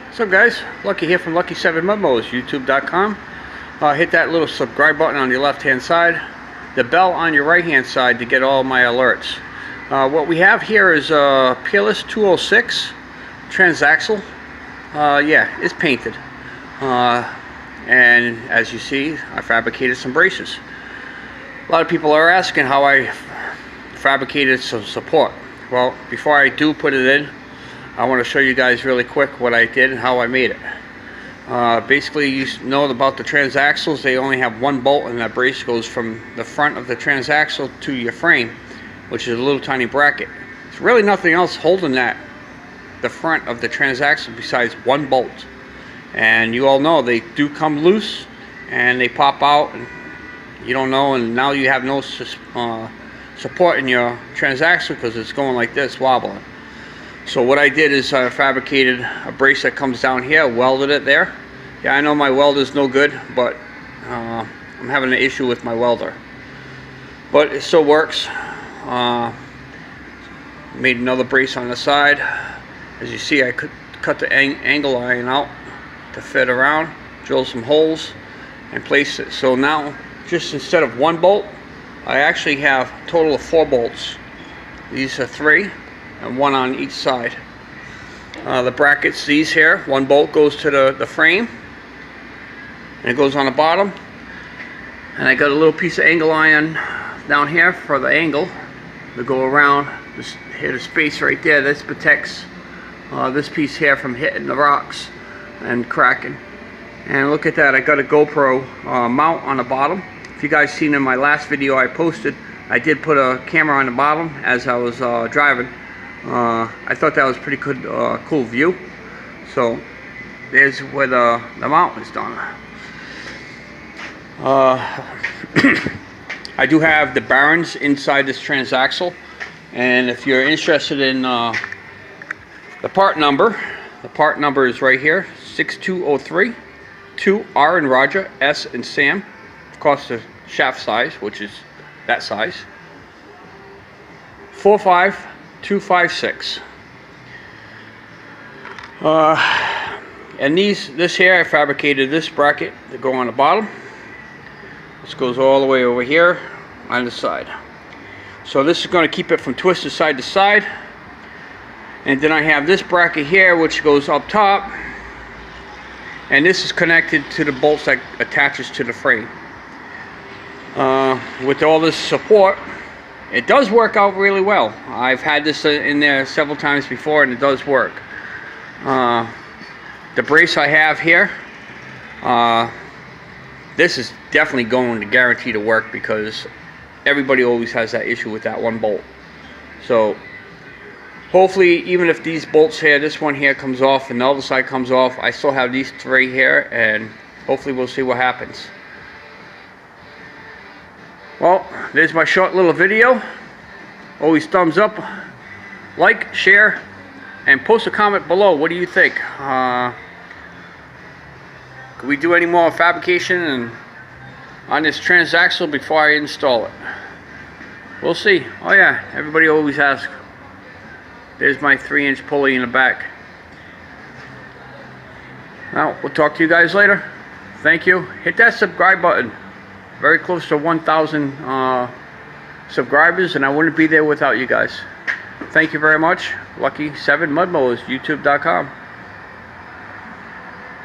What's up, guys? Lucky here from Lucky7 Mudmowers, YouTube.com. Hit that little subscribe button on your left hand side, the bell on your right hand side to get all my alerts. What we have here is a Peerless 206 transaxle. Yeah, it's painted. And as you see, I fabricated some braces. A lot of people are asking how I fabricated some support. Well, before I do put it in, I want to show you guys really quick what I did and how I made it. Basically, you know about the transaxles, they only have one bolt, and that brace goes from the front of the transaxle to your frame, which is a little tiny bracket. There's really nothing else holding the front of the transaxle besides one bolt. And you all know they do come loose and they pop out, and you don't know, and now you have no support in your transaxle because it's going like this, wobbling. So what I did is I fabricated a brace that comes down here, welded it there. Yeah, I know my welder's no good, but I'm having an issue with my welder. But it still works. Made another brace on the side. As you see, I could cut the angle iron out to fit around, drill some holes, and place it. So now, just instead of one bolt, I actually have a total of 4 bolts. These are 3. And 1 on each side. The brackets, these here, 1 bolt goes to the frame, and it goes on the bottom. And I got a little piece of angle iron down here for the angle to go around. Just hit a space right there. This protects this piece here from hitting the rocks and cracking. And look at that, I got a GoPro mount on the bottom. If you guys seen in my last video I posted, I did put a camera on the bottom as I was driving. I thought that was pretty good, cool view. So there's where the mount is done. I do have the bearings inside this transaxle, and if you're interested in the part number is right here, 6203, 2 R and Roger, S and Sam. Of course, the shaft size, which is that size, 45256. And this here, I fabricated this bracket to go on the bottom. This goes all the way over here on the side. So this is going to keep it from twisting side to side. And then I have this bracket here, which goes up top, and this is connected to the bolts that attaches to the frame. With all this support, it does work out really well. I've had this in there several times before, and it does work. The brace I have here, this is definitely going to guarantee to work, because everybody always has that issue with that one bolt. So hopefully, even if these bolts here, this one here comes off and the other side comes off, I still have these 3 here, and hopefully we'll see what happens. Well, there's my short little video. Always thumbs up, like, share, and post a comment below. What do you think? Can we do any more fabrication on this transaxle before I install it? We'll see. Oh yeah, everybody always asks. There's my 3-inch pulley in the back. Now, we'll talk to you guys later. Thank you. Hit that subscribe button. Very close to 1,000 subscribers, and I wouldn't be there without you guys. Thank you very much. Lucky7 Mudmowers, YouTube.com.